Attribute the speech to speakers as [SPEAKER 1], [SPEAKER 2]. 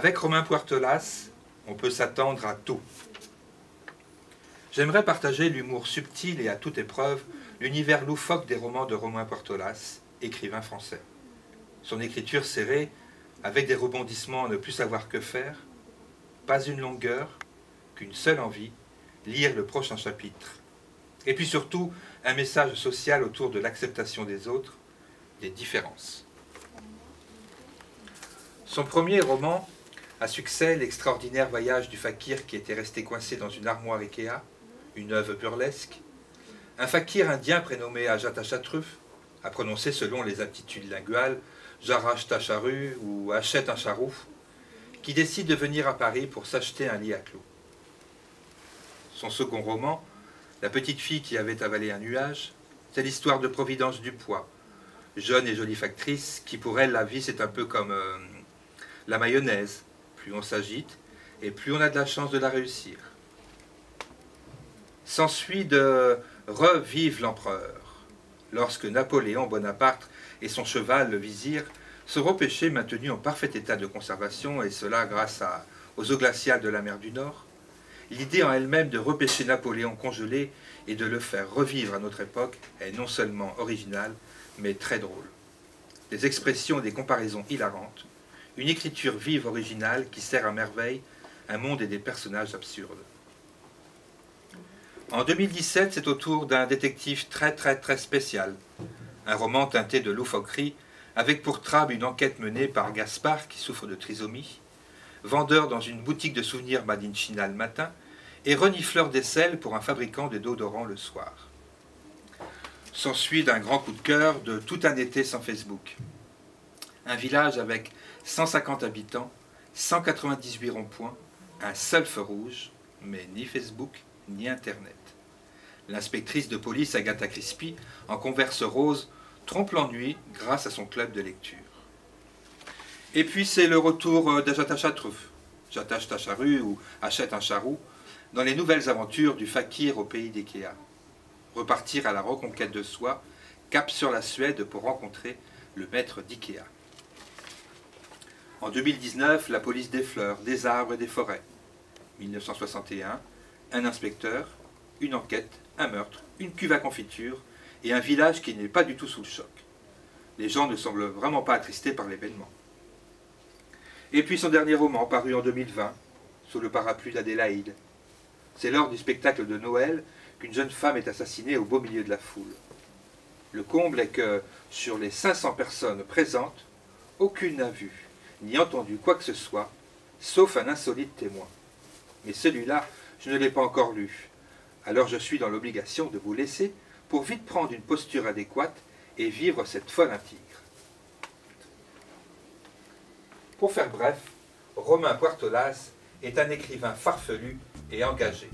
[SPEAKER 1] Avec Romain Puertolas, on peut s'attendre à tout. J'aimerais partager l'humour subtil et à toute épreuve l'univers loufoque des romans de Romain Puertolas, écrivain français. Son écriture serrée, avec des rebondissements à ne plus savoir que faire, pas une longueur, qu'une seule envie, lire le prochain chapitre. Et puis surtout, un message social autour de l'acceptation des autres, des différences. Son premier roman, à succès, L'extraordinaire voyage du fakir qui était resté coincé dans une armoire Ikea, une œuvre burlesque, un fakir indien prénommé Ajatashatruf, à prononcer selon les aptitudes linguales, Jarach Tacharu ou Achète un charouf, qui décide de venir à Paris pour s'acheter un lit à clous. Son second roman, La petite fille qui avait avalé un nuage, c'est l'histoire de Providence Dupois, jeune et jolie factrice, qui pour elle, la vie c'est un peu comme la mayonnaise, plus on s'agite et plus on a de la chance de la réussir. S'ensuit de Revive l'empereur, lorsque Napoléon Bonaparte et son cheval, le vizir, seront pêchés maintenus en parfait état de conservation, et cela grâce aux eaux glaciales de la mer du Nord. L'idée en elle-même de repêcher Napoléon congelé et de le faire revivre à notre époque est non seulement originale, mais très drôle. Des expressions et des comparaisons hilarantes, une écriture vive originale qui sert à merveille un monde et des personnages absurdes. En 2017, c'est au tour d'un détective très spécial, un roman teinté de loufoquerie, avec pour trame une enquête menée par Gaspard, qui souffre de trisomie, vendeur dans une boutique de souvenirs made in China le matin, et renifleur d'aisselle pour un fabricant de déodorants le soir. S'ensuit d'un grand coup de cœur de Tout un été sans Facebook. Un village avec 150 habitants, 198 ronds-points, un seul feu rouge, mais ni Facebook ni Internet. L'inspectrice de police Agatha Christie, en converse rose, trompe l'ennui grâce à son club de lecture. Et puis c'est le retour d'Ajatashatruf, Jatash Tacharu ou Achète un charou, dans les nouvelles aventures du fakir au pays d'Ikea. Repartir à la reconquête de soi, cap sur la Suède pour rencontrer le maître d'Ikea. En 2019, la police des fleurs, des arbres et des forêts. 1961, un inspecteur, une enquête, un meurtre, une cuve à confiture et un village qui n'est pas du tout sous le choc. Les gens ne semblent vraiment pas attristés par l'événement. Et puis son dernier roman, paru en 2020, Sous le parapluie d'Adélaïde. C'est lors du spectacle de Noël qu'une jeune femme est assassinée au beau milieu de la foule. Le comble est que, sur les 500 personnes présentes, aucune n'a vu, ni entendu quoi que ce soit, sauf un insolite témoin. Mais celui-là, je ne l'ai pas encore lu. Alors je suis dans l'obligation de vous laisser pour vite prendre une posture adéquate et vivre cette folle intrigue. Pour faire bref, Romain Puertolas est un écrivain farfelu et engagé.